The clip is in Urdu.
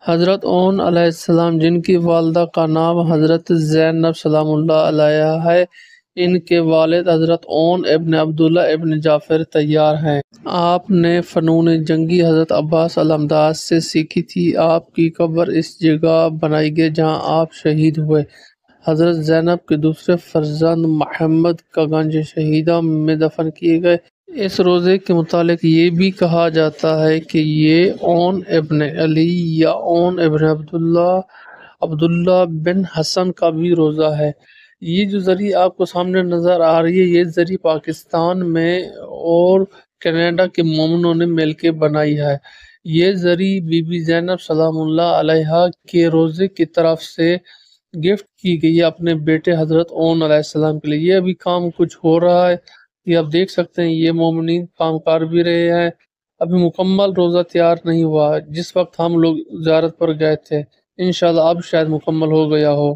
حضرت اون علیہ السلام جن کی والدہ کا نام حضرت زینب سلام اللہ علیہ ہے، ان کے والد حضرت اون ابن عبداللہ ابن جعفر طیار ہیں۔ آپ نے فنون جنگی حضرت عباس علمداد سے سیکھی تھی۔ آپ کی قبر اس جگہ بنائی گئی جہاں آپ شہید ہوئے۔ حضرت زینب کے دوسرے فرزند محمد کا گنج شہیدہ میں دفن کیے گئے۔ اس روزے کے متعلق یہ بھی کہا جاتا ہے کہ یہ اون ابن علی یا اون ابن عبداللہ بن حسن کا بھی روزہ ہے۔ یہ جو زری آپ کو سامنے نظر آ رہی ہے، یہ زری پاکستان میں اور کینیڈا کے مومنوں نے مل کے بنائی ہے۔ یہ زری بی بی زینب سلام اللہ علیہا کے روزے کی طرف سے گفٹ کی گئی ہے اپنے بیٹے حضرت اون علیہ السلام کے لیے۔ یہ ابھی کام کچھ ہو رہا ہے، یہ آپ دیکھ سکتے ہیں، یہ مومنین کام کر بھی رہے ہیں۔ ابھی مکمل روزہ تیار نہیں ہوا، جس وقت ہم لوگ زیارت پر گئے تھے۔ انشاءاللہ اب شاید مکمل ہو گیا ہو۔